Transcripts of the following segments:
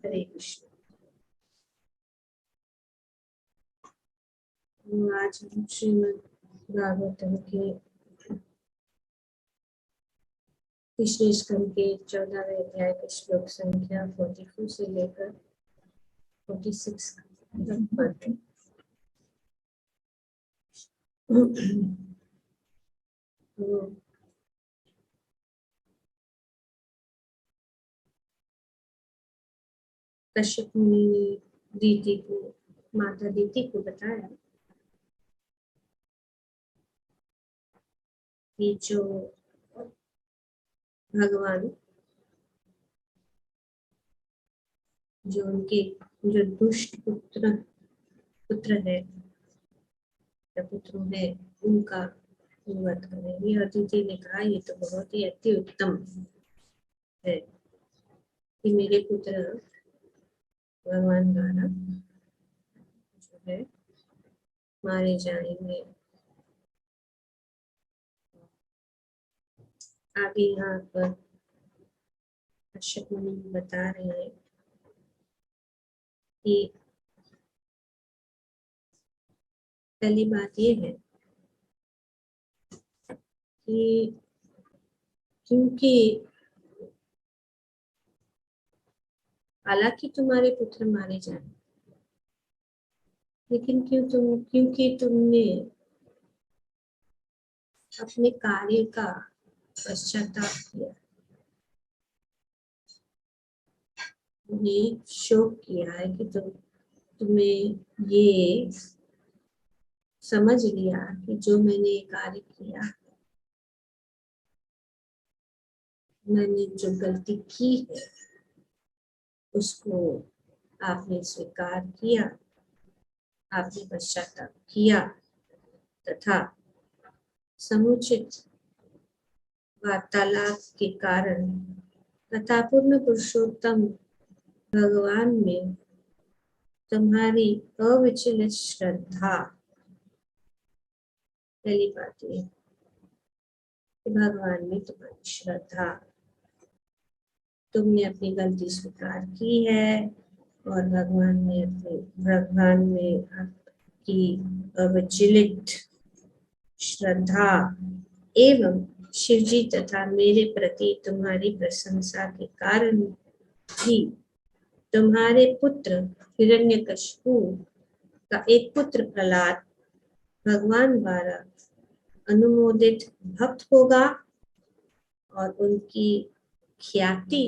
हरे कृष्ण। आज हम श्रीमद् भागवतम के तीसरे स्कंद के 14वें अध्याय के श्लोक संख्या 44 से लेकर 46 तक पढ़ते। कश्यप मुनि ने दीति को, माता दीति को बताया कि जो भगवान, जो उनके जो दुष्ट पुत्र है या पुत्र है, उनका वध करेंगे। और दीति ने कहा ये तो बहुत ही अति उत्तम है कि मेरे पुत्र भगवान द्वारा जो है मारे जाएंगे। आगे यहाँ पर कश्यप मुनि बता रहे हैं कि पहली बात ये है कि क्योंकि हालांकि तुम्हारे पुत्र मारे जाए, लेकिन क्योंकि तुमने अपने कार्य का पश्चाताप किया, उन्हें शोक किया है कि तुम्हें ये समझ लिया कि जो मैंने कार्य किया, मैंने जो गलती की है उसको आपने स्वीकार किया, आपने पश्चाताप किया तथा समुचित वार्तालाप के कारण तथा पूर्ण पुरुषोत्तम भगवान में तुम्हारी अविचलित श्रद्धा। पहली बात ये कि भगवान में तुम्हारी श्रद्धा, तुमने अपनी गलती स्वीकार की है और भगवान में आपकी अविचलित श्रद्धा एवं शिव जी तथा मेरे प्रति तुम्हारी प्रशंसा के कारण भी तुम्हारे पुत्र हिरण्यकशिपु का एक पुत्र प्रहलाद भगवान द्वारा अनुमोदित भक्त होगा और उनकी ख्याति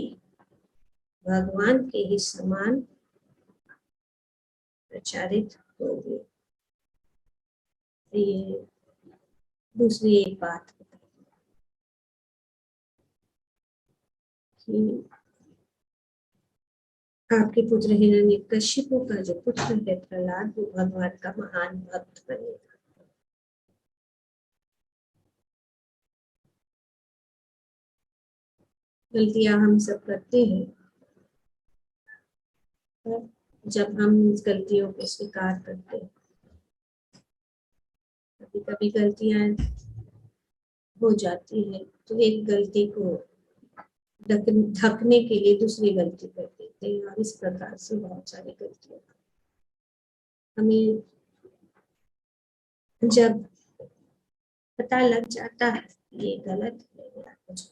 भगवान के ही समान प्रचारित होगी। ये दूसरी एक बात कि आपके पुत्र हिरण्यकशिपु का जो पुत्र है प्रहलाद, वो भगवान का महान भक्त बनेगा। गलतियां हम सब करते हैं, जब हम इस गलतियों को स्वीकार करते हैं, कभी कभी गलतियां हो जाती है तो एक गलती को ढकने के लिए दूसरी गलती कर देते हैं, और इस प्रकार से बहुत सारी गलतियां हमें जब पता लग जाता है ये गलत है या कुछ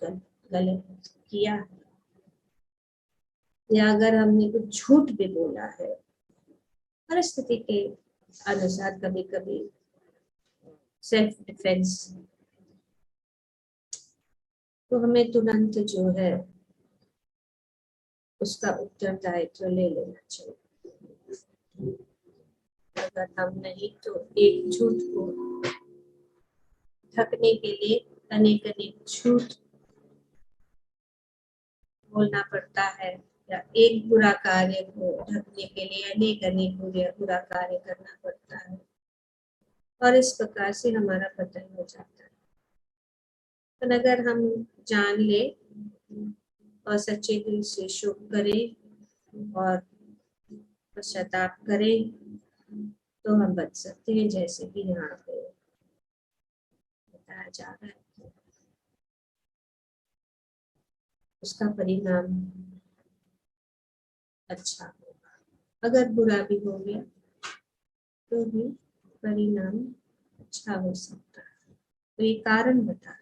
गलत किया है, या अगर हमने कुछ झूठ भी बोला है, परिस्थिति के अनुसार कभी कभी सेल्फ डिफेंस, तो हमें तुरंत जो है उसका उत्तरदायित्व ले लेना चाहिए। अगर हम नहीं तो एक झूठ को ढकने के लिए अनेक झूठ बोलना पड़ता है, या एक बुरा कार्य को ढकने के लिए अनेक बुरा कार्य करना पड़ता है, और इस प्रकार से हमारा पतन हो जाता है। पर अगर हम जान ले और सच्चे दिल से शोक करें और पश्चाताप करें तो हम बच सकते हैं, जैसे कि यहाँ पे बताया जा रहा है। उसका परिणाम अच्छा होगा, अगर बुरा भी हो गया तो भी परिणाम अच्छा हो सकता है। तो ये कारण बता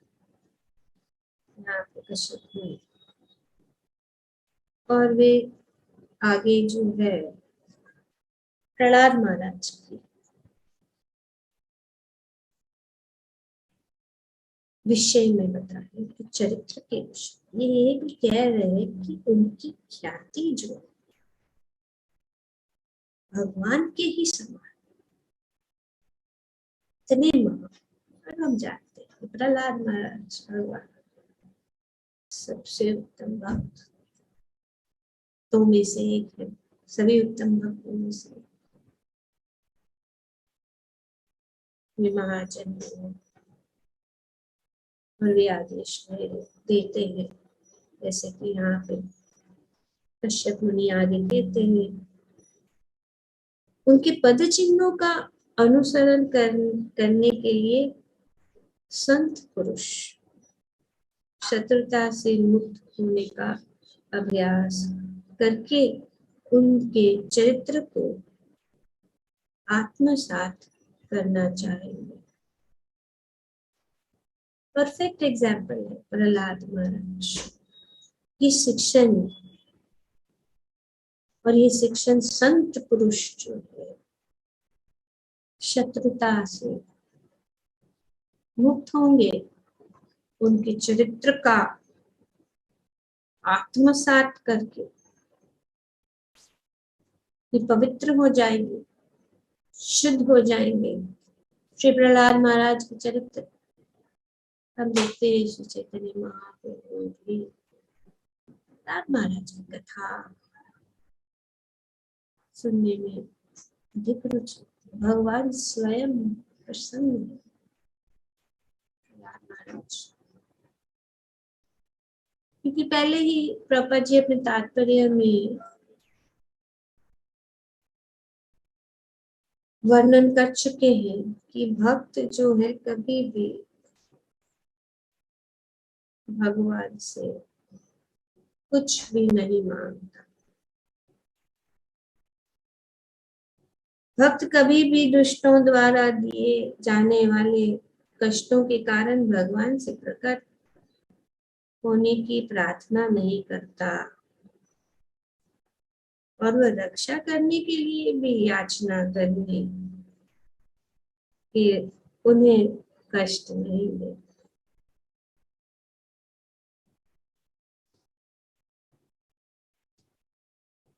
यहाँ पे कश्यप मुनि। और वे आगे जो है प्रहलाद महाराज की विषय में बता रहे कि चरित्र के विषय ये भी कह रहे हैं कि उनकी ख्याति जो भगवान के ही समान इतने महान, हम जानते हैं प्रहलाद महाराज भगवान सबसे उत्तम भक्त तो में से एक है, सभी उत्तम भक्तों में से वे महाजन है और वे आदेश देते हैं, जैसे कि यहाँ पे कश्यप मुनि आगे कहते हैं उनके पद चिन्हों का अनुसरण करने के लिए संत पुरुष शत्रुता से मुक्त होने का अभ्यास करके उनके चरित्र को आत्मसात करना चाहेंगे। परफेक्ट एग्जाम्पल है प्रहलाद महाराज की शिक्षण, और ये शिक्षण संत पुरुष जो है शत्रुता से मुक्त होंगे, उनके चरित्र का आत्मसात करके ये पवित्र हो जाएंगे, शुद्ध हो जाएंगे। श्री प्रहलाद महाराज के चरित्र हम देखते हैं, श्री चैतन्य महाप्रभु भी प्रहलाद महाराज की कथा सुनने में अधिक रुचि, भगवान स्वयं प्रसन्न है प्रहलाद महाराज, क्योंकि पहले ही प्रभुपाद जी अपने तात्पर्य में वर्णन कर चुके हैं कि भक्त जो है कभी भी भगवान से कुछ भी नहीं मांगता। भक्त कभी भी दुष्टों द्वारा दिए जाने वाले कष्टों के कारण भगवान से प्रकट होने की प्रार्थना नहीं करता, और वह रक्षा करने के लिए भी याचना करने कि उन्हें कष्ट नहीं दे।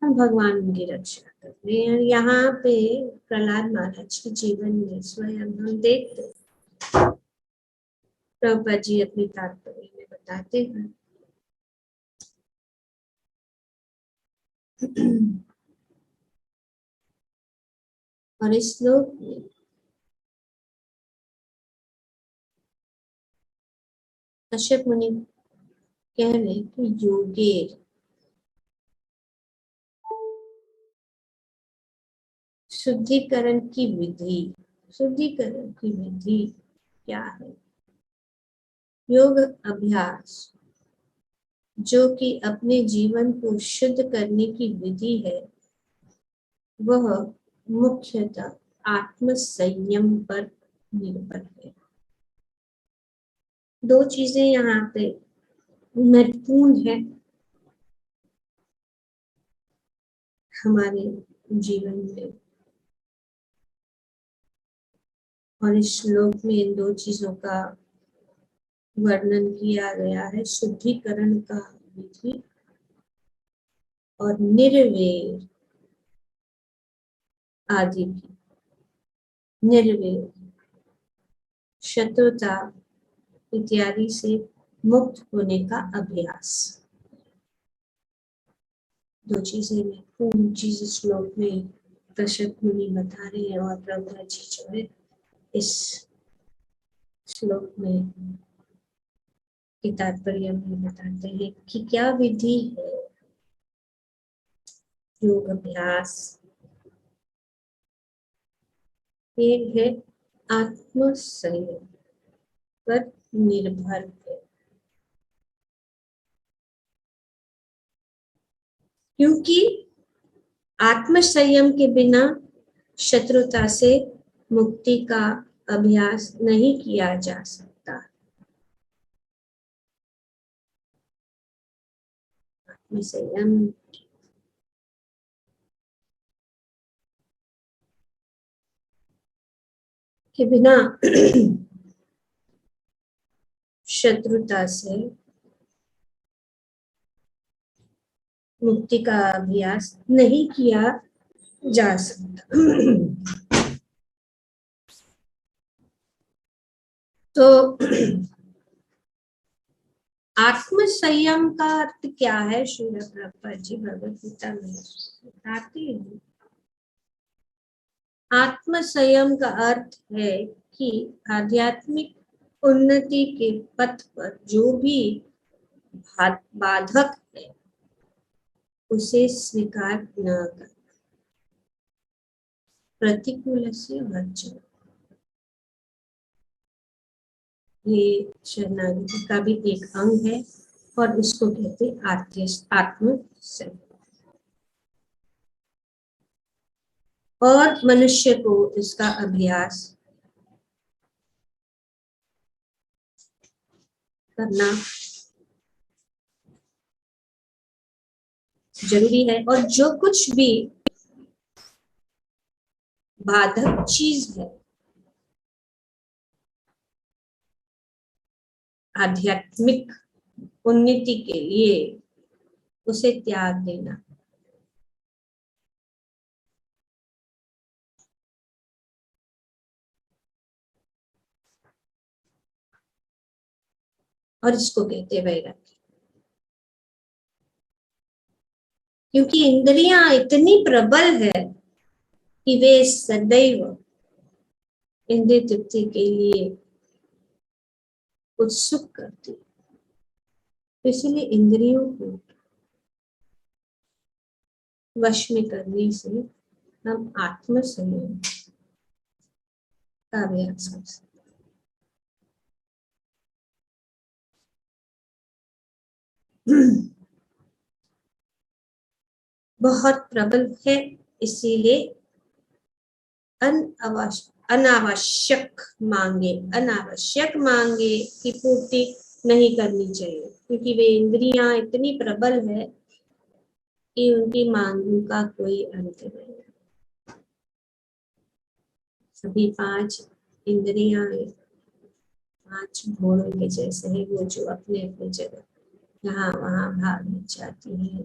हम भगवान उनकी रक्षा करते हैं। यहाँ पे प्रहलाद महाराज के जीवन में स्वयं हम देखते, प्रभुपाद जी अपनी तात्पर्य में बताते हैं और इस श्लोक में कश्यप मुनि कह रहे कि योगेर शुद्धिकरण की विधि, शुद्धिकरण की विधि क्या है? योग अभ्यास जो कि अपने जीवन को शुद्ध करने की विधि है, वह मुख्यतः आत्म संयम पर निर्भर है। दो चीजें यहाँ पे महत्वपूर्ण है हमारे जीवन में, और इस श्लोक में इन दो चीजों का वर्णन किया गया है, शुद्धिकरण का विधि और निर्वैर आदि भी। निर्वैर शत्रुता इत्यादि से मुक्त होने का अभ्यास, दो चीजें महत्वपूर्ण चीज श्लोक में कश्यप मुनि बता रहे हैं, और प्रभुपाद जी जो है इस श्लोक में की तात्पर्य में बताते हैं कि क्या विधि है योग अभ्यास। एक है आत्म संयम पर निर्भर है, क्योंकि आत्म संयम के बिना शत्रुता से मुक्ति का अभ्यास नहीं किया जा सकता। आत्म संयम के बिना शत्रुता से मुक्ति का अभ्यास नहीं किया जा सकता। तो आत्म संयम का अर्थ क्या है? श्रील प्रभुपाद जी भगवद गीता में बताते हैं। आत्म संयम का अर्थ है कि आध्यात्मिक उन्नति के पथ पर जो भी बाधक है उसे स्वीकार न कर प्रतिकूल से वर्जन। ये शरणागति का भी एक अंग है और इसको कहते आत्म संयम। और मनुष्य को इसका अभ्यास करना जरूरी है। और जो कुछ भी बाधक चीज है आध्यात्मिक उन्नति के लिए उसे त्याग देना। और इसको कहते हैं वैराग्य। क्योंकि इंद्रियां इतनी प्रबल है कि वे सदैव इंद्रिय तृप्ति के लिए उत्सुक करती। इसलिए इंद्रियों को वश में करने से हम आत्म संयम का अभ्यास कर सकते। बहुत प्रबल है, इसीलिए अनावश्यक मांगे की पूर्ति नहीं करनी चाहिए। क्योंकि वे इंद्रियां इतनी प्रबल है कि उनकी मांगों का कोई अंत नहीं। सभी 5 इंद्रियां 5 घोड़ों के जैसे है, वो जो अपने अपने जगह यहाँ वहां भागना चाहती है।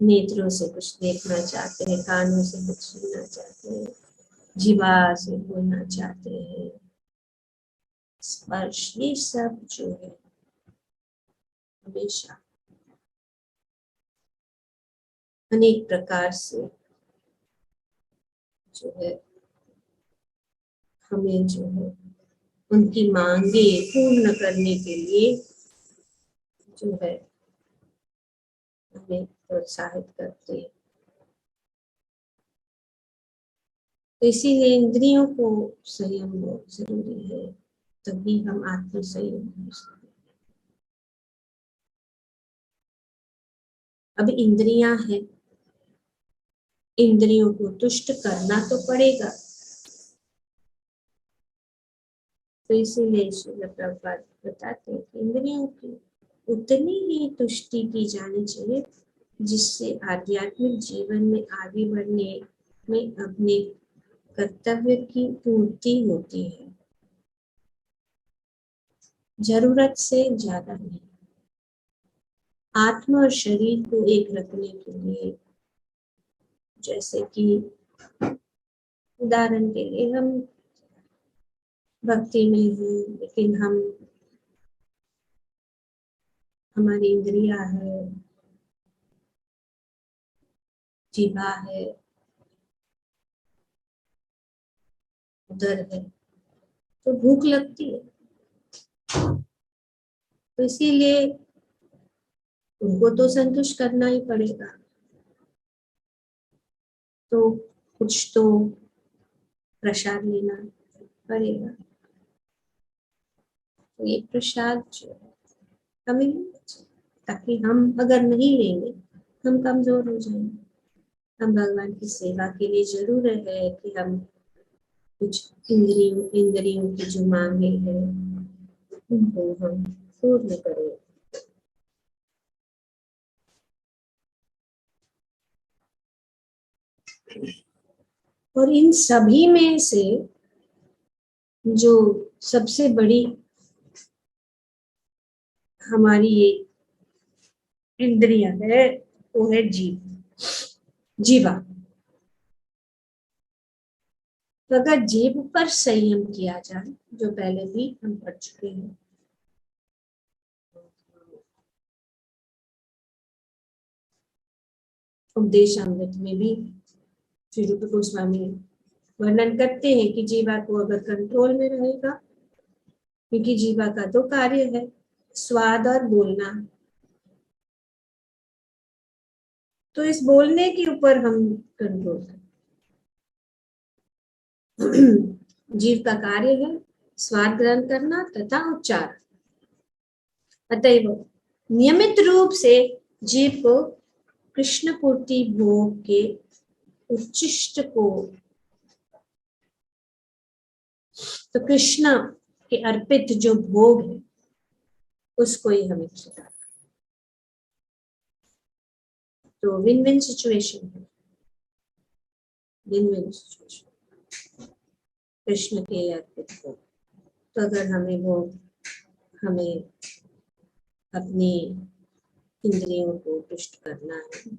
नेत्रों से कुछ देखना चाहते हैं, कानों से कुछ सुनना चाहते हैं, जीवा से बोलना चाहते हैं, स्पर्श, ये सब जो है हमेशा अनेक प्रकार से जो है हमें जो है उनकी मांगे पूर्ण करने के लिए जो है हमें प्रोत्साहित करते हैं। तो इसीलिए इंद्रियों को संयम बहुत जरूरी है, तभी हम आत्म संयम हो सकते। अब इंद्रियां हैं, इंद्रियों को तुष्ट करना तो पड़ेगा। तो इसीलिए श्रील प्रभुपाद बताते हैं कि इंद्रियों की उतनी ही तुष्टि की जानी चाहिए जिससे आध्यात्मिक जीवन में आगे बढ़ने में अपने कर्तव्य की पूर्ति होती है, जरूरत से ज्यादा नहीं। आत्मा और शरीर को एक रखने के लिए, जैसे कि उदाहरण के लिए हम भक्ति में हैं, लेकिन हमारी इंद्रिया है, जीवा है, उधर है, तो भूख लगती है। तो इसीलिए उनको तो संतुष्ट करना ही पड़ेगा। तो कुछ तो प्रसाद लेना पड़ेगा। तो ये प्रसाद जो है हमें, ताकि हम अगर नहीं लेंगे हम कमजोर हो जाएंगे। हम भगवान की सेवा के लिए जरूर है कि हम कुछ इंद्रियों की जो मांगे हैं उनको हम पूर्ण करें। और इन सभी में से जो सबसे बड़ी हमारी ये इंद्रियां है वो है जीवा। तो अगर जीभ पर संयम किया जाए, जो पहले भी हम पढ़ चुके हैं, उपदेशामृत में भी श्री रूप गोस्वामी वर्णन करते हैं कि जीवा को अगर कंट्रोल में रहेगा, क्योंकि जीवा का तो कार्य है स्वाद और बोलना, तो इस बोलने के ऊपर हम कंट्रोल करें। जीव का कार्य है स्वाद ग्रहण करना तथा उच्चारण, अतएव नियमित रूप से जीव को कृष्ण पूर्ति भोग के उच्चिष्ट को, तो कृष्ण के अर्पित जो भोग है उसको ही हमें खिलाना। तो विन विन सिचुएशन है, विन विन सिचुएशन कृष्ण के अर्पित भोग। तो अगर हमें अपनी इंद्रियों को तुष्ट करना है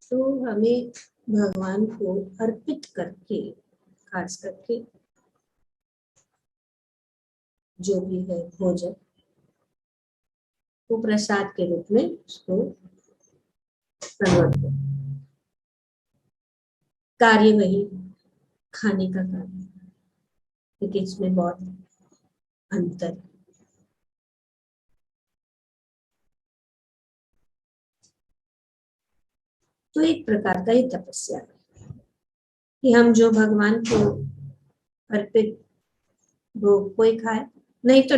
तो हमें भगवान को अर्पित करके, खास करके जो भी है भोजन, वो प्रसाद के रूप में उसको कन्वर्ट करो। कार्य वही खाने का कार्य, लेकिन इसमें बहुत अंतर है। तो एक प्रकार का ही तपस्या है कि हम जो भगवान को अर्पित भोग कोई खाए, नहीं तो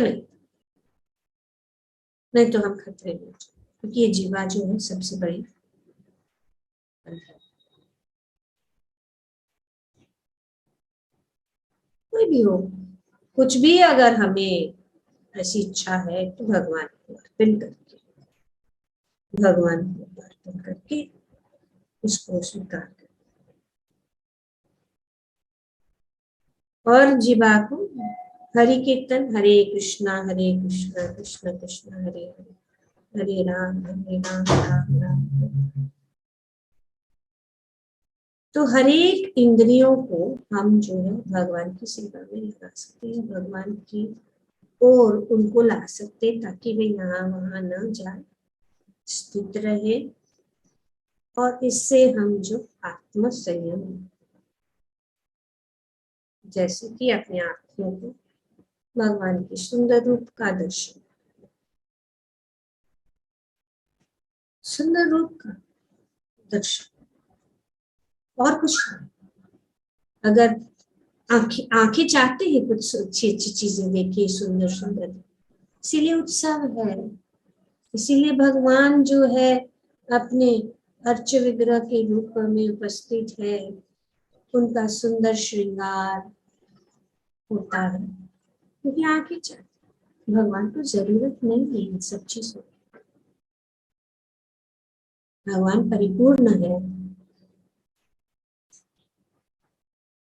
हम खतरे में, क्योंकि ये जीवा जो है सबसे बड़ी कोई भी हो, कुछ भी अगर हमें ऐसी इच्छा है तो भगवान को अर्पण करके उसको स्वीकार करें। और जीवा को हरि कीर्तन, हरे कृष्णा कृष्ण कृष्ण हरे हरे, हरे राम राम राम हरे। तो हर एक इंद्रियों को हम जो है भगवान की सेवा में लगा सकते हैं, भगवान की ओर उनको ला सकते हैं, ताकि वे यहाँ वहां न जाए, स्थित रहे। और इससे हम जो आत्म संयम, जैसे कि अपने आँखों को भगवान के सुंदर रूप का दर्शन, सुंदर रूप का दर्शन, और कुछ नहीं। अगर आंखें चाहते हैं कुछ अच्छी अच्छी चीजें देखिए, सुंदर सुंदर, इसीलिए उत्सव है, इसीलिए भगवान जो है अपने अर्च विग्रह के रूप में उपस्थित है, उनका सुंदर श्रृंगार होता है, क्योंकि आंखें चाहते। भगवान को जरूरत नहीं है इन सब चीजों, भगवान परिपूर्ण है,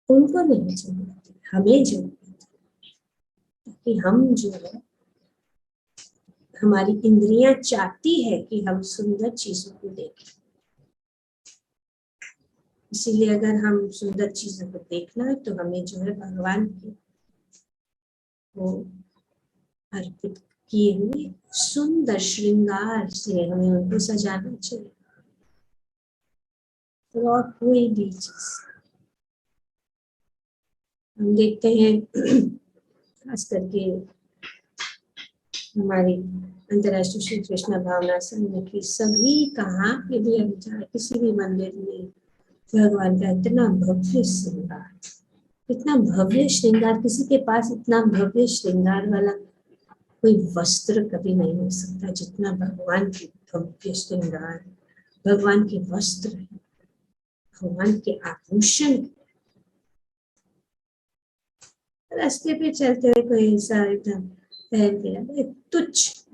उनको नहीं जरूरत है, हमें जरूरत है कि हम जो है, हमारी इंद्रियां चाहती है कि हम सुंदर चीजों को देखें। इसीलिए अगर हम सुंदर चीजों को देखना है तो हमें जो है भगवान की वो अर्पित किए हुए सुंदर श्रृंगार से हमें उनको सजाना चाहिए। तो और कोई भी चीज हम देखते हैं, खास करके हमारी अंतर्राष्ट्रीय श्री कृष्ण भावना संघ की सभी, कहाँ पे भी हम जाए, किसी भी मंदिर में भगवान का इतना भव्य श्रृंगार, इतना भव्य श्रृंगार, किसी के पास इतना भव्य श्रृंगार वाला कोई वस्त्र कभी नहीं हो सकता जितना भगवान की भव्य श्रृंगार, भगवान के वस्त्र है, भगवान के आभूषण। रास्ते पे चलते हुए कोई ऐसा एकदम पहन के तुच्छ,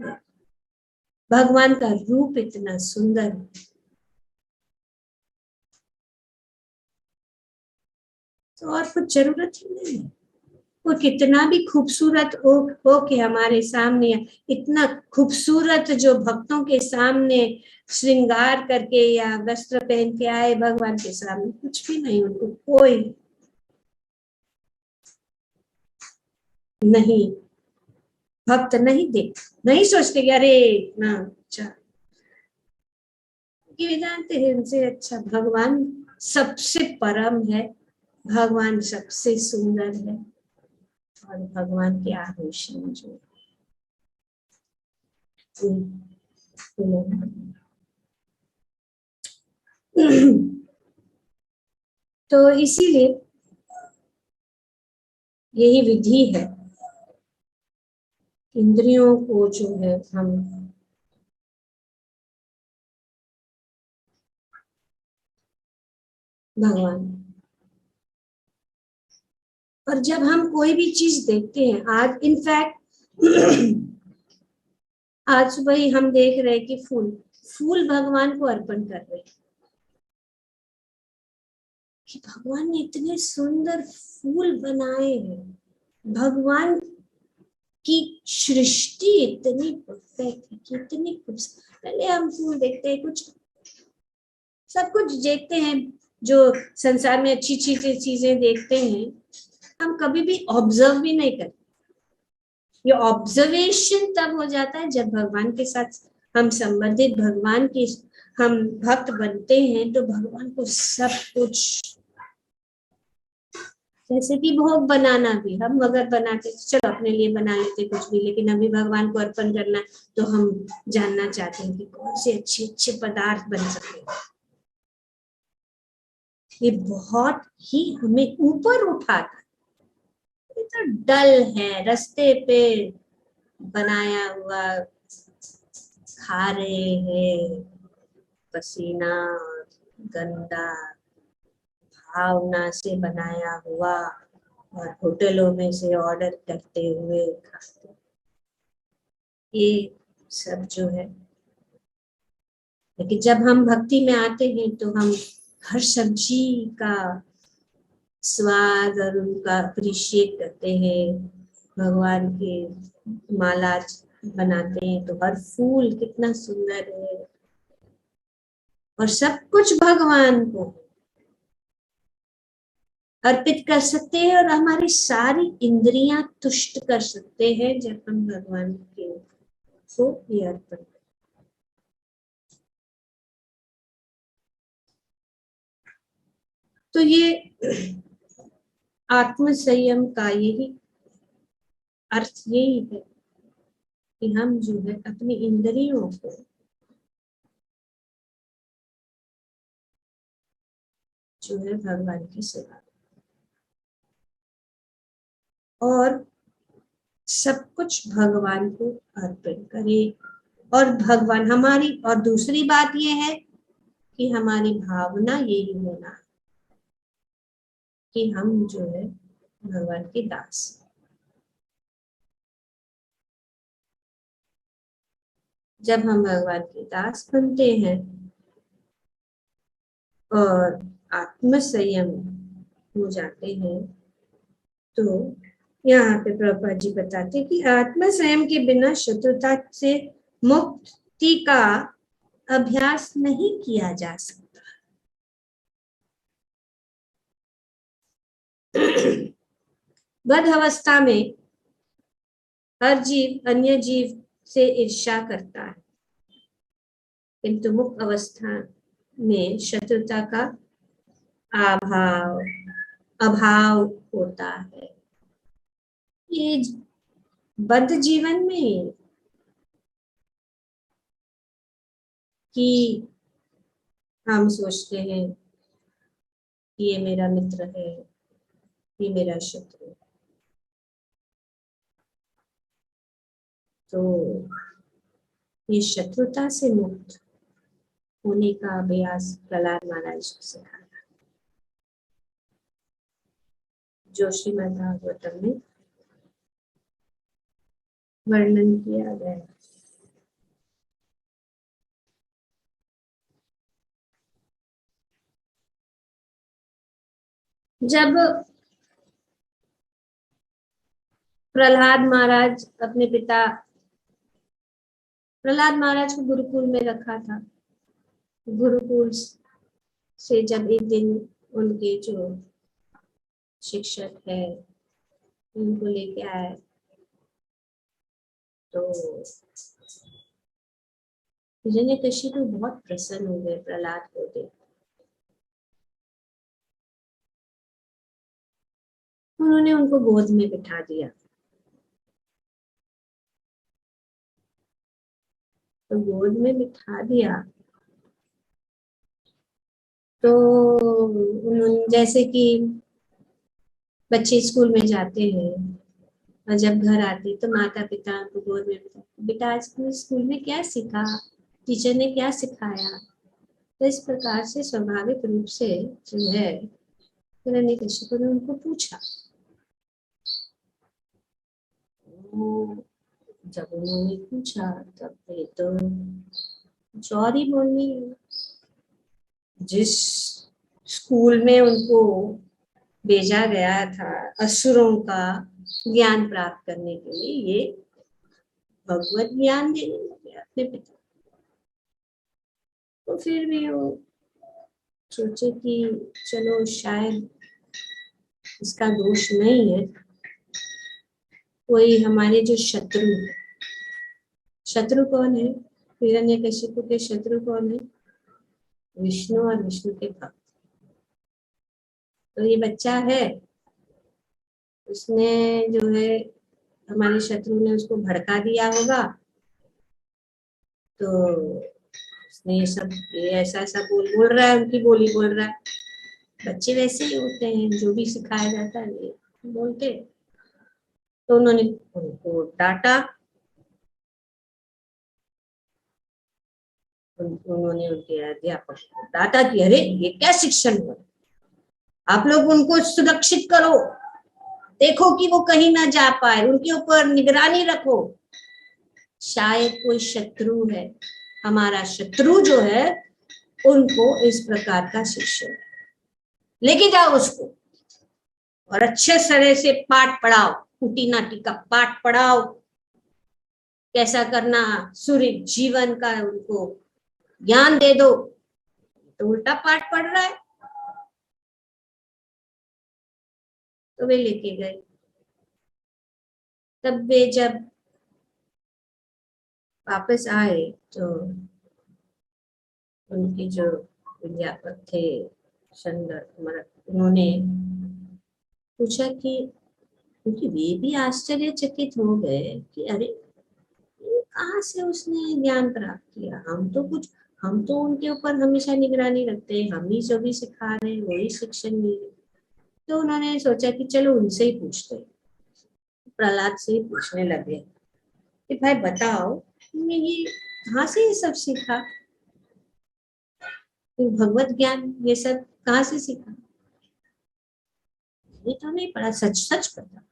भगवान का रूप इतना सुंदर है। तो और कुछ जरूरत ही नहीं है। वो कितना भी खूबसूरत हो के हमारे सामने, इतना खूबसूरत जो भक्तों के सामने श्रृंगार करके या वस्त्र पहन के आए, भगवान के सामने कुछ भी नहीं, उनको कोई नहीं, भक्त नहीं देख, नहीं सोचते कि अरे ना अच्छा, ये जानते हैं इनसे अच्छा भगवान सबसे परम है, भगवान सबसे सुंदर है, और भगवान के आभूषण जो तो इसीलिए यही विधि है, इंद्रियों को जो है हम भगवान, और जब हम कोई भी चीज देखते हैं, आज इनफैक्ट आज सुबह ही हम देख रहे हैं कि फूल फूल भगवान को अर्पण कर रहे हैं, कि भगवान ने इतने सुंदर फूल बनाए हैं, भगवान की सृष्टि इतनी परफेक्ट है, कितनी खूबसूरत। पहले हम फूल देखते हैं, कुछ सब कुछ देखते हैं, जो संसार में अच्छी चीजें देखते हैं, हम कभी भी ऑब्जर्व भी नहीं करते। ये ऑब्जर्वेशन तब हो जाता है जब भगवान के साथ हम संबंधित, भगवान के हम भक्त बनते हैं, तो भगवान को सब कुछ, जैसे कि भोग बनाना भी हम अगर बनाते, चलो अपने लिए बना लेते कुछ भी, लेकिन अभी भगवान को अर्पण करना, तो हम जानना चाहते हैं कि कौन से अच्छे अच्छे पदार्थ बन सकते हैं। ये बहुत ही हमें ऊपर उठाता है। ये तो डल है, रास्ते पे बनाया हुआ, खा रहे हैं पसीना और गंदा भावना से बनाया हुआ, और होटलों में से ऑर्डर करते हुए खाते, ये सब जो है। लेकिन जब हम भक्ति में आते हैं तो हम हर सब्जी का स्वाद और उनका अप्रिशिएट करते हैं, भगवान के माला बनाते हैं तो हर फूल कितना सुंदर है, और सब कुछ भगवान को अर्पित कर सकते हैं, और हमारी सारी इंद्रियां तुष्ट कर सकते हैं जब हम भगवान के को ये अर्पण। तो ये आत्म संयम का यही अर्थ यही है कि हम जो है अपनी इंद्रियों को जो है भगवान की सेवा, और सब कुछ भगवान को अर्पण करें, और भगवान हमारी, और दूसरी बात यह है कि हमारी भावना यही होना कि हम जो है भगवान के दास। जब हम भगवान के दास बनते हैं और आत्म संयम हो जाते हैं, तो यहाँ पे प्रभुपाद जी बताते कि आत्म संयम के बिना शत्रुता से मुक्ति का अभ्यास नहीं किया जा सकता। बद्ध अवस्था में हर जीव अन्य जीव से ईर्ष्या करता है, किंतु मुक्त अवस्था में शत्रुता का अभाव अभाव होता है। ये बद्ध जीवन में कि हम सोचते हैं कि ये मेरा मित्र है, ये मेरा शत्रु है, तो ये शत्रुता से मुक्त होने का अभ्यास प्रहलाद महाराज को सिखाया, जो श्रीमद् भागवतम में वर्णन किया गया है। जब प्रहलाद महाराज अपने पिता प्रहलाद महाराज को गुरुकुल में रखा था, गुरुकुल से जब एक दिन उनके जो शिक्षक है उनको लेके आए तो हिरण्यकशिपु बहुत प्रसन्न हो गए प्रहलाद को देख। उन्होंने उनको गोद में बिठा दिया, तो गोद में बिठा दिया तो उन्होंने, जैसे कि बच्चे स्कूल में जाते हैं और जब घर आते तो माता पिता उनको गोद में बिठा, बेटा आज तुमने स्कूल में क्या सीखा, टीचर ने क्या सिखाया। तो इस प्रकार से स्वाभाविक रूप से जो है हिरण्यकशिपु ने उनको पूछा। जब उन्होंने पूछा तब ये तो चौरी बोलनी है, जिस स्कूल में उनको भेजा गया था असुरों का ज्ञान प्राप्त करने के लिए, ये भगवत ज्ञान देने लगे अपने पिता। तो फिर भी वो सोचे कि चलो शायद इसका दोष नहीं है, कोई हमारे जो शत्रु है, शत्रु कौन है, हिरण्यकशिपु के शत्रु कौन है, विष्णु और विष्णु के भक्त। तो ये बच्चा है, उसने जो है हमारे शत्रु ने उसको भड़का दिया होगा, तो उसने ये सब ऐसा ऐसा बोल रहा है, उनकी बोली बोल रहा है। बच्चे वैसे ही होते हैं, जो भी सिखाया जाता है ये बोलते। तो उन्होंने उनको डांटा, उन्होंने उनके अध्यापक को डांटा कि अरे ये क्या शिक्षण हुआ, आप लोग उनको सुरक्षित करो, देखो कि वो कहीं ना जा पाए, उनके ऊपर निगरानी रखो, शायद कोई शत्रु है, हमारा शत्रु जो है उनको इस प्रकार का शिक्षण, लेके जाओ उसको और अच्छे तरह से पाठ पढ़ाओ, कुटी नाटी का पाठ पढ़ाओ, कैसा करना सूर्य जीवन का उनको ज्ञान दे दो। तो उल्टा पाठ पढ़ रहा है। तो वे लेके गए। तब वे जब वापस आए तो उनके जो अध्यापक थे सुंदर, उन्होंने पूछा कि, क्योंकि वे भी आश्चर्यचकित हो गए कि अरे कहाँ से उसने ज्ञान प्राप्त किया, हम तो उनके ऊपर हमेशा निगरानी रखते हैं, हम ही जो भी सिखा रहे हैं वही शिक्षण मिल रहे। तो उन्होंने सोचा कि चलो उनसे ही पूछते, प्रहलाद से ही पूछने लगे कि भाई बताओ तुमने ये कहाँ से ये सब सीखा, भगवत ज्ञान ये सब कहाँ से सीखा। ये तो नहीं पढ़ा, सच सच पता।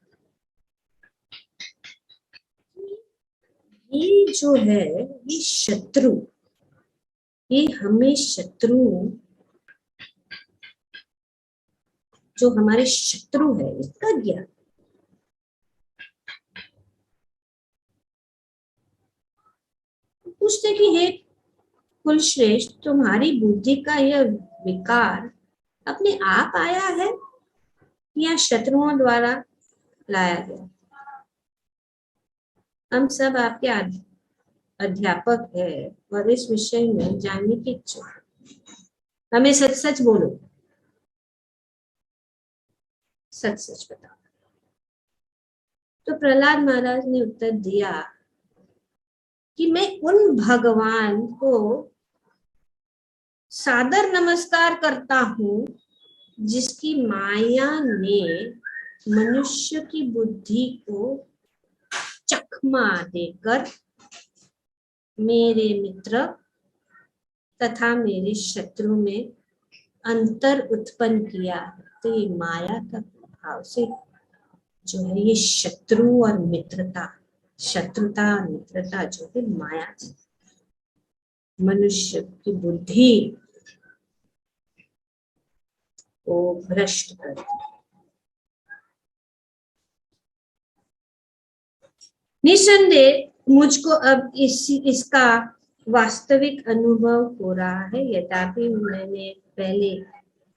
ये जो है ये शत्रु, ये हमें शत्रु, जो हमारे शत्रु है इसका ज्ञान। पूछते कि हे कुल श्रेष्ठ, तुम्हारी बुद्धि का यह विकार अपने आप आया है या शत्रुओं द्वारा लाया गया। हम सब आपके अध्यापक है और इस विषय में जानने की इच्छुक है, हमें सच सच बोलो, सच सच बताओ। तो प्रहलाद महाराज ने उत्तर दिया कि मैं उन भगवान को सादर नमस्कार करता हूँ जिसकी माया ने मनुष्य की बुद्धि को चकमा देकर मेरे मित्र तथा मेरे शत्रु में अंतर उत्पन्न किया। तो ये माया का प्रभाव से जो है ये शत्रु और मित्रता, शत्रुता और मित्रता जो है माया से मनुष्य की बुद्धि को भ्रष्ट करती। निसंदेह मुझको अब इसका वास्तविक अनुभव हो रहा है, यद्यपि मैंने पहले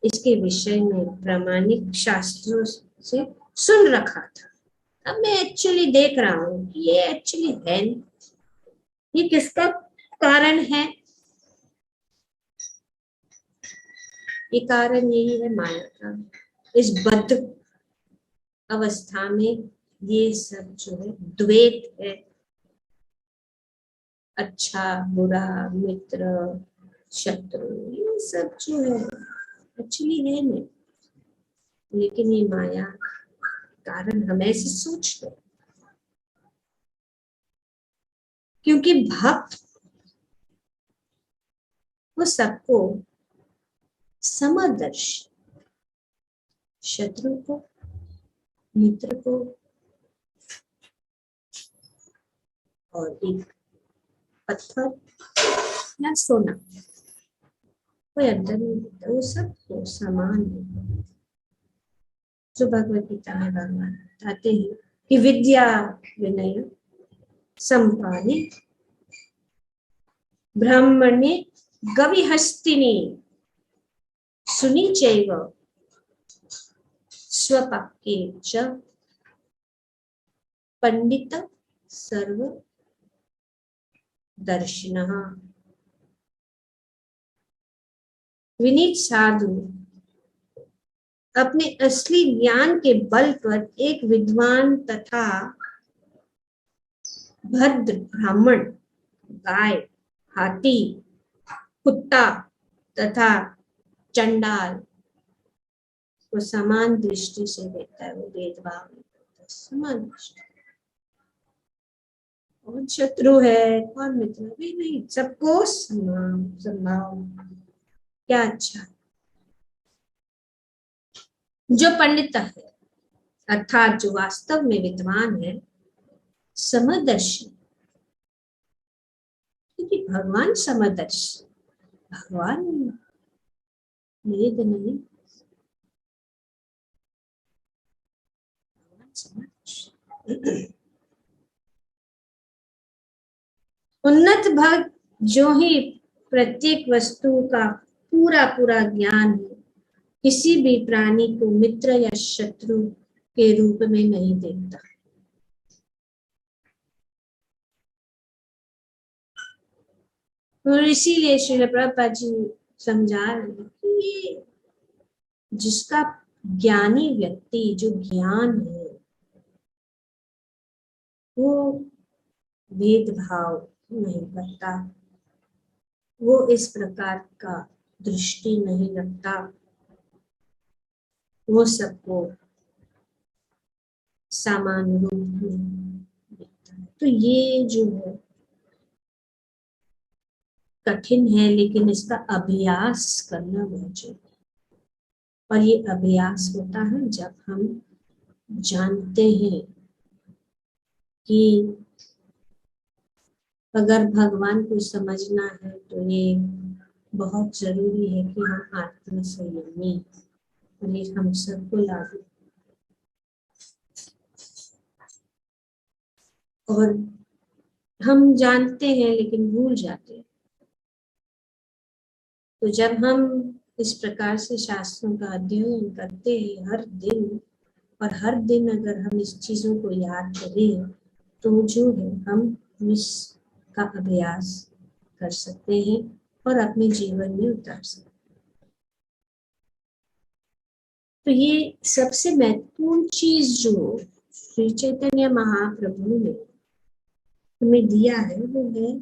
इसके विषय में प्रामाणिक शास्त्रों से सुन रखा था। अब मैं एक्चुअली देख रहा हूँ कि ये एक्चुअली है, ये किसका कारण है? ये कारण यही है माया का। इस बद्ध अवस्था में ये सब जो है द्वैत है, अच्छा बुरा, मित्र शत्रु, ये सब जो है एक्चुअली है नहीं, लेकिन ये माया कारण हम ऐसे सोचते हैं। क्योंकि भक्त वो सबको समदर्शी, शत्रु को, मित्र को और एक पत्थर या सोना, कोई अंतर नहीं दिखता, वो सब तो समान है। जो भगवत गीता में भगवान बताते हैं कि विद्या विनय संपादे ब्राह्मणे गविहस्तिनी सुनी चैव स्वपाक्ये च पंडित सर्व दर्शिनः। विनीत साधु अपने असली ज्ञान के बल पर एक विद्वान तथा भद्र ब्राह्मण, गाय, हाथी, कुत्ता तथा चंडाल को समान दृष्टि से देखता है, वो भेदभाव नहीं करता, समान दृष्टि। कौन शत्रु है कौन मित्र भी नहीं, सबको समान संभाव। क्या अच्छा। जो पंडित है अर्थात जो वास्तव में विद्वान है, समदर्शी, क्योंकि भगवान समदर्शी, भगवान वेद नहीं, भगवान समदर्शी। उन्नत भक्त जो ही प्रत्येक वस्तु का पूरा पूरा ज्ञान है, किसी भी प्राणी को मित्र या शत्रु के रूप में नहीं देखता। और इसीलिए श्रील प्रभुपाद जी समझा रहे हैं कि जिसका ज्ञानी व्यक्ति जो ज्ञान है वो भेदभाव नहीं करता, वो इस प्रकार का दृष्टि नहीं रखता, वो सबको समान रूप में देखता है। तो ये जो है कठिन है, लेकिन इसका अभ्यास करना बहुत जरूरी है। और ये अभ्यास होता है जब हम जानते हैं कि अगर भगवान को समझना है तो ये बहुत जरूरी है कि हम आत्म संयमी, और ये हम सबको लागू। और हम जानते हैं लेकिन भूल जाते हैं। तो जब हम इस प्रकार से शास्त्रों का अध्ययन करते हैं हर दिन, और हर दिन अगर हम इस चीजों को याद करें तो जो है हम इसका अभ्यास कर सकते हैं और अपने जीवन में उतार सकते हैं। तो ये सबसे महत्वपूर्ण चीज जो श्री चैतन्य महाप्रभु ने हमें दिया है वो है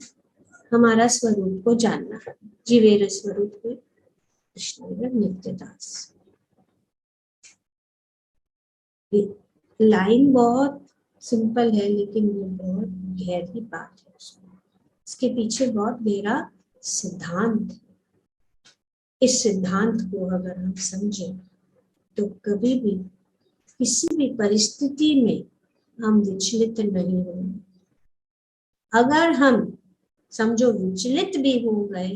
हमारा स्वरूप को जानना। जीवेर स्वरूप को कृष्ण नित्यदास। लाइन बहुत सिंपल है लेकिन वो बहुत गहरी बात है, इसके पीछे बहुत गहरा सिद्धांत है। इस सिद्धांत को अगर हम समझें तो कभी भी किसी भी परिस्थिति में हम विचलित नहीं होंगे। अगर हम समझो विचलित भी हो गए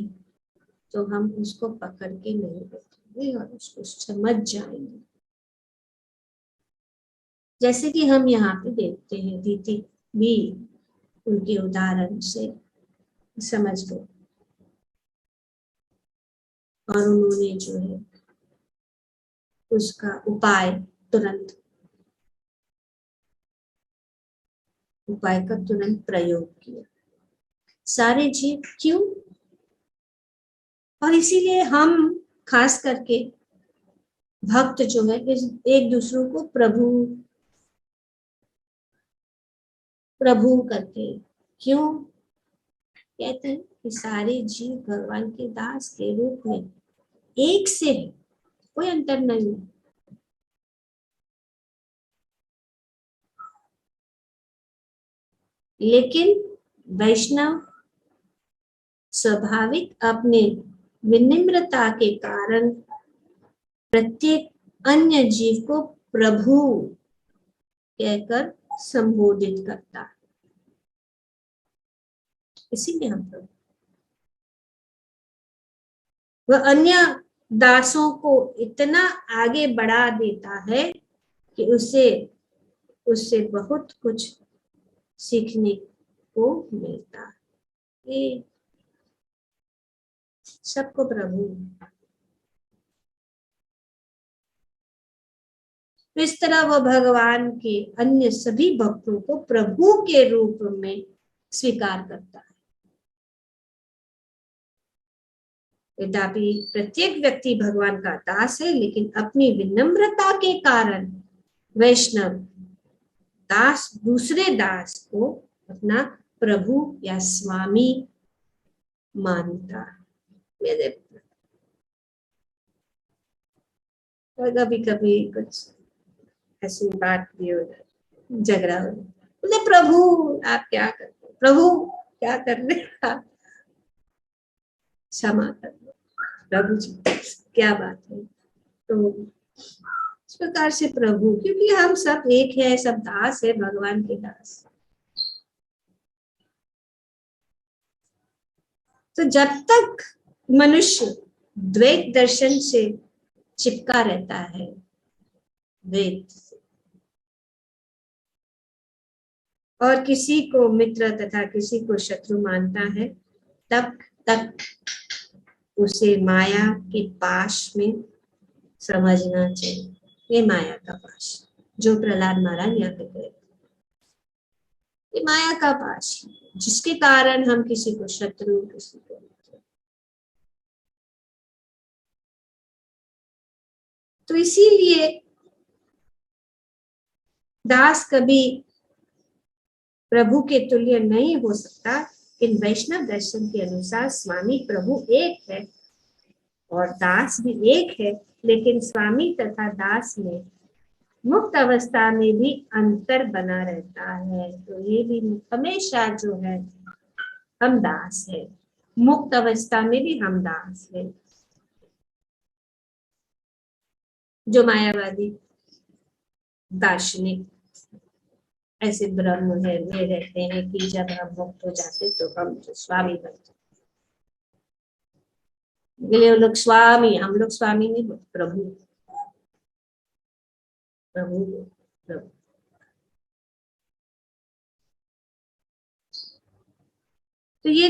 तो हम उसको पकड़ के नहीं बैठेंगे और उसको समझ जाएंगे। जैसे कि हम यहाँ पे देखते हैं, दीदी भी उनके उदाहरण से समझ गए और उन्होंने जो है उसका उपाय का तुरंत प्रयोग किया। सारे जीव क्यों? और इसीलिए हम खास करके भक्त जो है एक दूसरों को प्रभु करके क्यों कहते हैं कि सारे जीव भगवान के दास के रूप में एक से है, कोई अंतर नहीं है। लेकिन वैष्णव स्वाभाविक अपने विनम्रता के कारण प्रत्येक अन्य जीव को प्रभु कहकर संबोधित करता है। इसीलिए हम प्रभु, वह अन्य दासों को इतना आगे बढ़ा देता है कि उससे बहुत कुछ सीखने को मिलता है। ये सबको प्रभु, इस तरह वह भगवान के अन्य सभी भक्तों को प्रभु के रूप में स्वीकार करता है। यद्यपि प्रत्येक व्यक्ति भगवान का दास है, लेकिन अपनी विनम्रता के कारण वैष्णव दास दूसरे दास को अपना प्रभु या स्वामी मानता है। मेरे कभी कभी कुछ ऐसी बात भी हो जाती, झगड़ा हो जाता, बोले प्रभु आप क्या कर रहे हो, प्रभु क्या कर रहे हैं आप, क्षमा कर दो प्रभु जी, क्या बात है। तो इस प्रकार से प्रभु, क्योंकि हम सब एक है, सब दास है, भगवान के दास। तो जब तक मनुष्य द्वैत दर्शन से चिपका रहता है, द्वैत से, और किसी को मित्र तथा किसी को शत्रु मानता है, तब तक उसे माया के पाश में समझना चाहिए। ये माया का पाश जो प्रहलाद महाराज यहाँ पे गए, ये माया का पाश जिसके कारण हम किसी को शत्रु, किसी को मित्र। तो इसीलिए दास कभी प्रभु के तुल्य नहीं हो सकता। इन वैष्णव दर्शन के अनुसार स्वामी प्रभु एक है और दास भी एक है, लेकिन स्वामी तथा दास में मुक्त अवस्था में भी अंतर बना रहता है। तो ये भी हमेशा जो है हम दास है, मुक्त अवस्था में भी हम दास है। जो मायावादी दार्शनिक ऐसे ब्रह्म है, वे रहते हैं कि जब हम मुक्त हो जाते तो हम स्वामी बनते। लोग स्वामी, हम लोग स्वामी नहीं, प्रभु प्रभु प्रभु। तो ये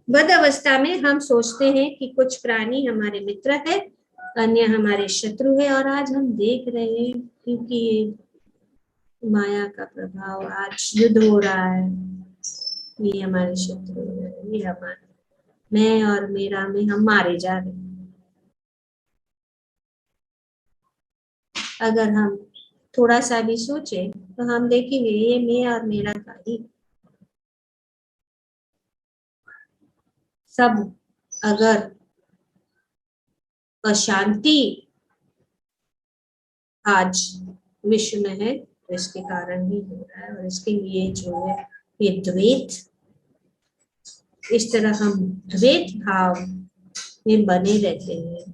बद अवस्था में हम सोचते हैं कि कुछ प्राणी हमारे मित्र है, अन्य हमारे शत्रु है। और आज हम देख रहे हैं क्योंकि माया का प्रभाव, आज युद्ध हो रहा है, ये हमारे शत्रु है, ये हमारे, मैं और मेरा में हम मारे जा रहे हैं। अगर हम थोड़ा सा भी सोचे तो हम देखेंगे ये मैं और मेरा का ही सब। अगर अशांति आज विश्व में है तो इसके कारण ही हो रहा है, और इसके लिए जो है ये द्वैत, इस तरह हम द्वैत भाव में बने रहते हैं,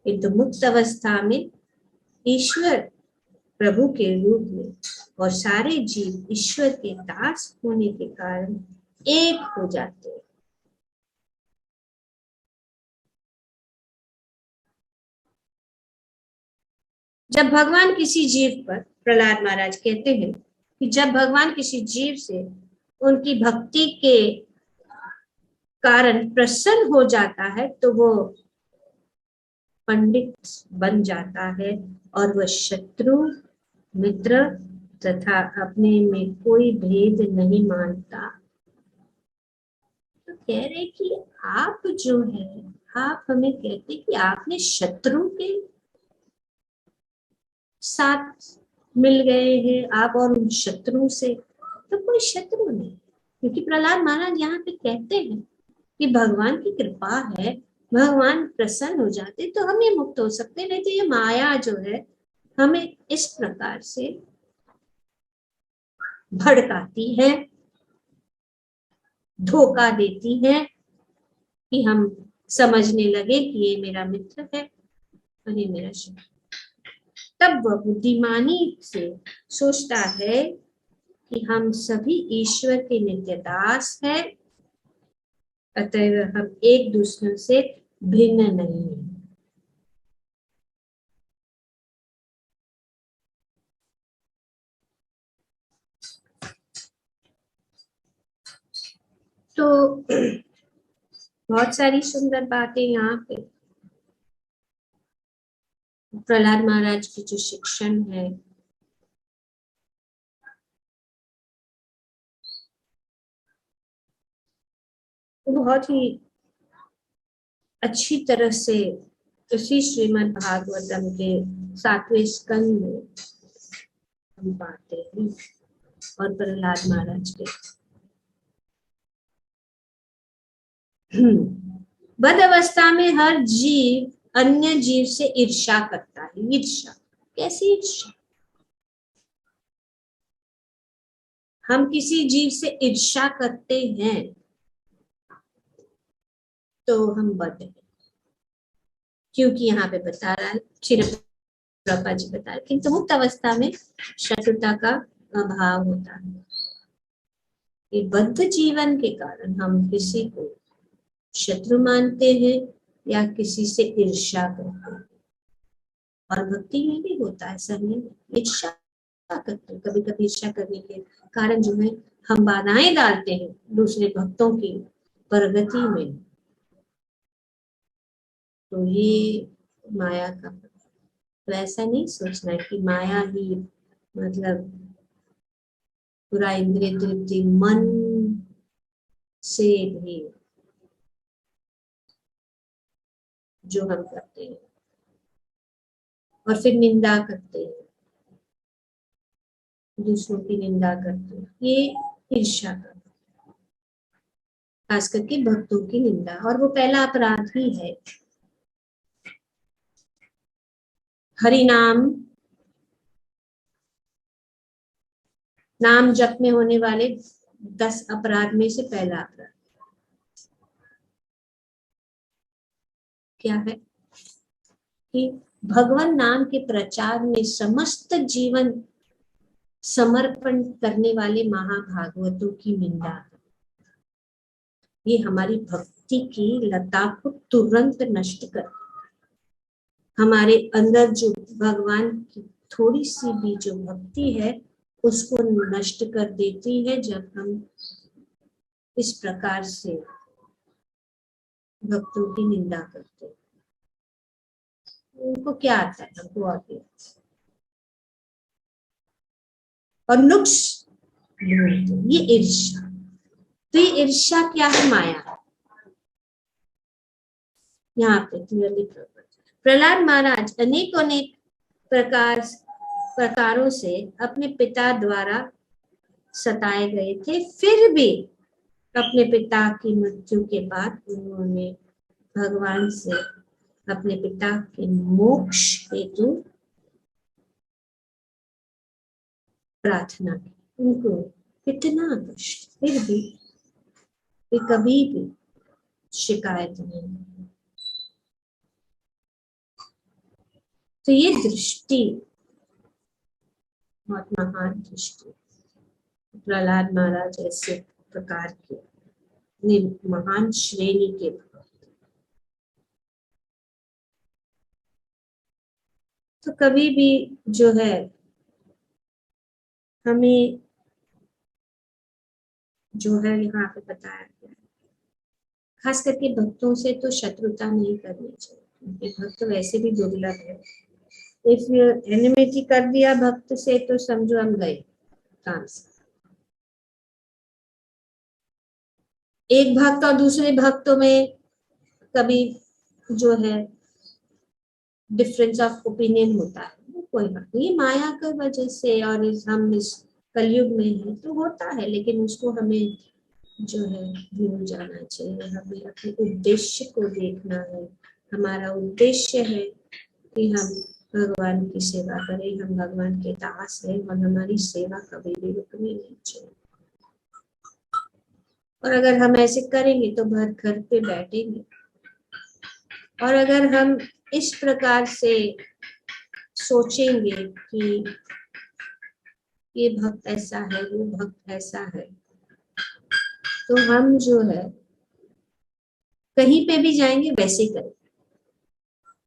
किंतु मुक्त अवस्था में ईश्वर प्रभु के रूप में और सारे जीव ईश्वर के दास होने के कारण एक हो जाते हैं। जब भगवान किसी जीव पर, प्रहलाद महाराज कहते हैं कि जब भगवान किसी जीव से उनकी भक्ति के कारण प्रसन्न हो जाता है तो वो पंडित बन जाता है और वह शत्रु, मित्र तथा अपने में कोई भेद नहीं मानता। तो कह रहे कि आप जो है, आप हमें कहते कि आपने शत्रु के साथ मिल गए हैं, आप और उन शत्रु से, तो कोई शत्रु नहीं, क्योंकि प्रहलाद महाराज यहाँ पे कहते हैं कि भगवान की कृपा है, भगवान प्रसन्न हो जाते तो हम ये मुक्त हो सकते, नहीं तो ये माया जो है हमें इस प्रकार से भड़काती है, धोखा देती है कि हम समझने लगे कि ये मेरा मित्र है और ये मेरा शत्रु। तब वह बुद्धिमानी से सोचता है कि हम सभी ईश्वर के नित्य दास हैं, अतः हम एक दूसरे से भिन्न नहीं है। तो बहुत सारी सुंदर बातें यहाँ पे प्रहलाद महाराज की जो शिक्षण है वो बहुत ही अच्छी तरह से इसी श्रीमद् भागवतम के 7वें स्कंद में हम पाते हैं और प्रहलाद महाराज के बद अवस्था में हर जीव अन्य जीव से ईर्ष्या करता है। ईर्ष्या, कैसी ईर्ष्या? हम किसी जीव से ईर्ष्या करते हैं तो हम बद हैं, क्योंकि यहाँ पे बता रहा है श्री प्रभा जी बता रहे, किंतु मुक्त अवस्था में शत्रुता का अभाव होता है। ये बद्ध जीवन के कारण हम किसी को शत्रु मानते हैं या किसी से ईर्ष्या करते हैं, और भक्ति में भी होता है, ऐसा नहीं, ईर्ष्या करते हैं। कभी कभी ईर्ष्या करने के कारण जो है हम बाधाएं डालते हैं दूसरे भक्तों की प्रगति में, तो ये माया का। तो ऐसा नहीं सोचना है कि माया ही मतलब पूरा इंद्रिय तृप्ति मन से भी जो हम करते हैं और फिर निंदा करते हैं, दूसरों की निंदा करते हैं, ये ईर्ष्या करते, खास करके भक्तों की निंदा, और वो पहला अपराध ही है। हरि नाम जप में होने वाले 10 अपराध में से पहला अपराध क्या है कि भगवान नाम के प्रचार में समस्त जीवन समर्पण करने वाले महाभागवतों की निंदा। ये हमारी भक्ति की लता को तुरंत नष्ट कर, हमारे अंदर जो भगवान की थोड़ी सी भी जो भक्ति है उसको नष्ट कर देती है। जब हम इस प्रकार से भक्तों की निंदा करते हैं, उनको क्या आता है, हमको आते और नुक्स ढूंढते, ये ईर्ष्या। तो ये ईर्ष्या क्या है? माया। यहाँ पे क्लियरली प्रहलाद महाराज अनेक प्रकारों से अपने पिता द्वारा सताए गए थे, फिर भी अपने पिता की मृत्यु के बाद उन्होंने भगवान से अपने पिता के मोक्ष हेतु प्रार्थना की। उनको कितना कष्ट, फिर भी वे कभी भी शिकायत नहीं। तो ये दृष्टि बहुत महान दृष्टि, प्रहलाद महाराज ऐसे प्रकार के महान श्रेणी के भक्त। तो कभी भी जो है हमें जो है यहाँ पे बताया गया, खास करके भक्तों से तो शत्रुता नहीं करनी चाहिए, क्योंकि भक्त वैसे भी दुर्लभ है। इफ एनिमिटी कर दिया भक्त से तो समझो हम गए काम से। एक भक्त और दूसरे भक्तों में कभी जो है डिफरेंस ऑफ ओपिनियन होता है, वो कोई बात नहीं, माया की वजह से, और हम इस कलयुग में है तो होता है, लेकिन उसको हमें जो है भूल जाना चाहिए। हमें अपने उद्देश्य को देखना है। हमारा उद्देश्य है कि हम भगवान की सेवा करें, हम भगवान के दास हैं, और हमारी सेवा कभी भी रुकनी नहीं चाहिए। और अगर हम ऐसे करेंगे तो भर घर पे बैठेंगे, और अगर हम इस प्रकार से सोचेंगे कि ये भक्त ऐसा है, वो भक्त ऐसा है, तो हम जो है कहीं पे भी जाएंगे वैसे ही करेंगे।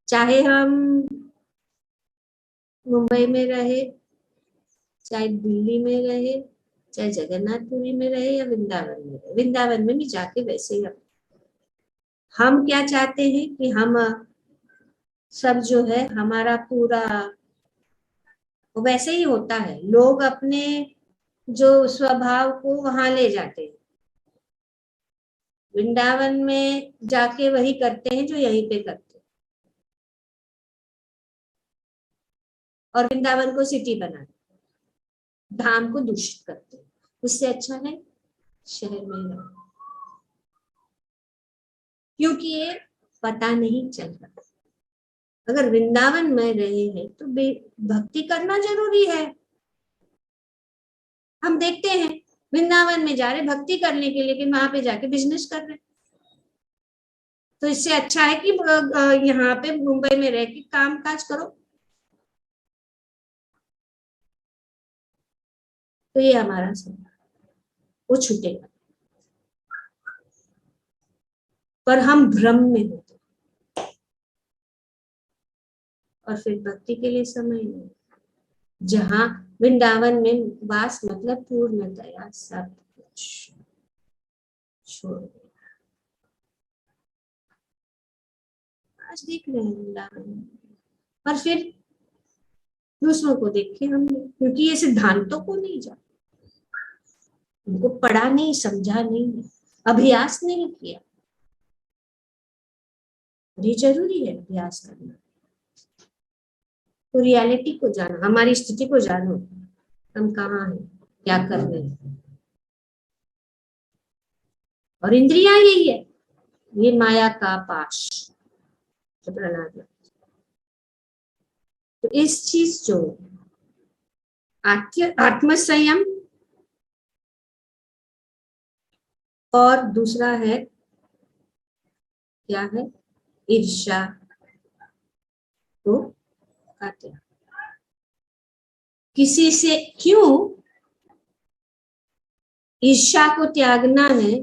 चाहे हम मुंबई में रहे, चाहे दिल्ली में रहे, चाहे जगन्नाथपुरी में रहे, या वृंदावन में रहे, वृंदावन में भी जाके वैसे ही हम क्या चाहते हैं कि हम सब जो है हमारा पूरा वैसे ही होता है। लोग अपने जो स्वभाव को वहां ले जाते हैं, वृंदावन में जाके वही करते हैं जो यहीं पे करते हैं, और वृंदावन को सिटी बनाते, धाम को दूषित करते हैं। उससे अच्छा है शहर में रहो, क्योंकि ये पता नहीं चल रहा। अगर वृंदावन में रहे हैं तो भक्ति करना जरूरी है। हम देखते हैं वृंदावन में जा रहे भक्ति करने के लिए, लेकिन वहां पे जाके बिजनेस कर रहे। तो इससे अच्छा है कि यहाँ पे मुंबई में रह के काम काज करो। तो ये हमारा समय वो छूटेगा, पर हम भ्रम में होते और फिर भक्ति के लिए समय नहीं। जहां वृंदावन में वास मतलब पूर्णतया सब कुछ छोड़ दिया। आज देख रहे हैं वृंदावन में, और फिर दूसरों को देखे हमने, क्योंकि ये सिद्धांतों को नहीं जाना, उनको पढ़ा नहीं, समझा नहीं, अभ्यास नहीं किया। ये जरूरी है अभ्यास करना। तो रियलिटी को जानो, हमारी स्थिति को जानो, हम कहाँ हैं, क्या कर रहे हैं। और इंद्रिया यही है, ये माया का पाश। तो प्रहलाद, तो इस चीज जो आत्म संयम, और दूसरा है क्या है, ईर्ष्या को काटे। किसी से क्यों ईर्ष्या को त्यागना है,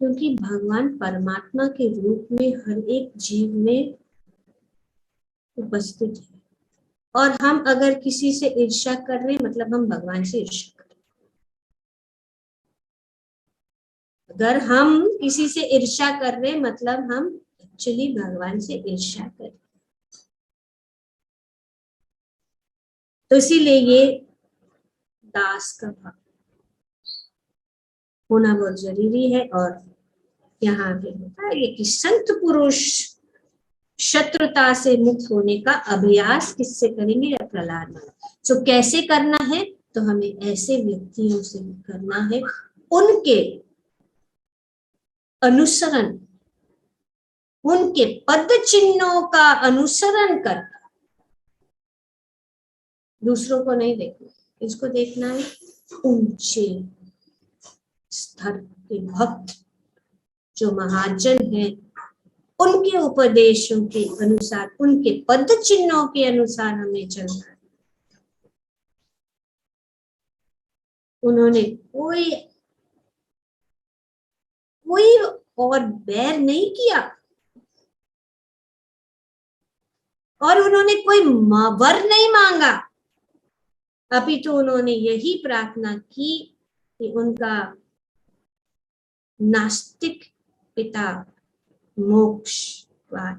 क्योंकि भगवान परमात्मा के रूप में हर एक जीव में उपस्थित है, और हम अगर किसी से ईर्ष्या कर रहे हैं मतलब हम भगवान से ईर्ष्या कर रहे हैं। अगर हम किसी से ईर्ष्या कर रहे हैं मतलब हम एक्चुअली भगवान से ईर्ष्या कर रहे हैं। तो इसीलिए ये दास का भाव होना बहुत जरूरी है। और यहाँ पे होता है कि संत पुरुष शत्रुता से मुक्त होने का अभ्यास किससे करेंगे, या प्रहलाद महाराज। तो कैसे करना है, तो हमें ऐसे व्यक्तियों से करना है, उनके अनुसरण, उनके पद चिन्हों का अनुसरण कर, दूसरों को नहीं देखना, इसको देखना है ऊंचे स्तर के भक्त जो महाजन हैं उनके उपदेशों के अनुसार, उनके पद चिन्हों के अनुसार हमें चलना है। उन्होंने कोई और बैर नहीं किया और उन्होंने कोई वर नहीं मांगा, अभी तो उन्होंने यही प्रार्थना की कि उनका नास्तिक पिता मोक्ष पाए।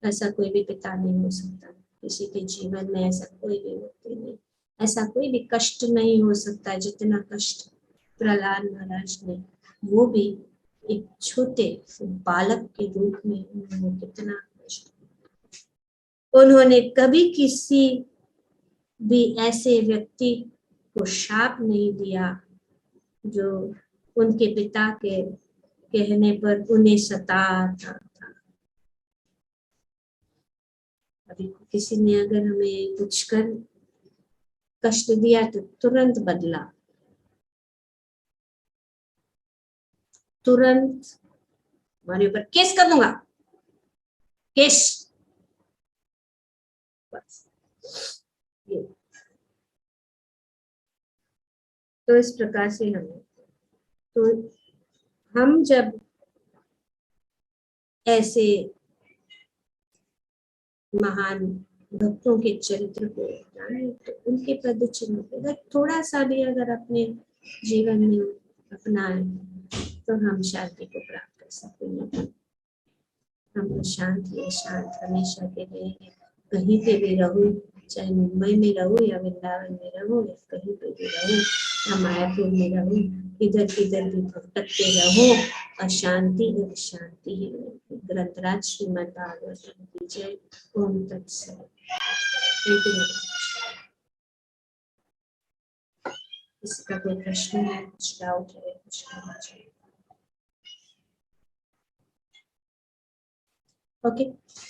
ऐसा कोई भी पिता नहीं हो सकता किसी के जीवन में, ऐसा कोई भी व्यक्ति नहीं, ऐसा कोई भी कष्ट नहीं हो सकता जितना कष्ट प्रहलाद महाराज ने, वो भी एक छोटे बालक के रूप में उन्होंने कितना कष्ट। उन्होंने कभी किसी भी ऐसे व्यक्ति को शाप नहीं दिया जो उनके पिता के कहने पर उन्हें सताता था। अभी किसी ने अगर हमें कुछ कर कष्ट दिया तो तुरंत बदला, तुरंत हमारे ऊपर केस कर दूंगा, केस। बस ये तो इस प्रकार से तो हम जब ऐसे महान भक्तों के चरित्र को जाने तो उनके पद चिन्ह अगर थोड़ा सा भी अगर अपने जीवन में अपनाए तो हम शांति को प्राप्त कर सकते हैं। हम शांत हमेशा के लिए कहीं पे भी रहूं, चाहे मुंबई में रहूं या वृंदावन में रहूं या कहीं पे भी रहूं या मायापुर में रहूं, इधर किधर भी भटकते रहूं, अशांति और शांति ही रहेगी। ग्रंथराज श्रीमद् भागवतम की जय। ओम तत्सत। इसका कोई प्रश्न है, कुछ डाउट है, कुछ करना चाहिए? ओके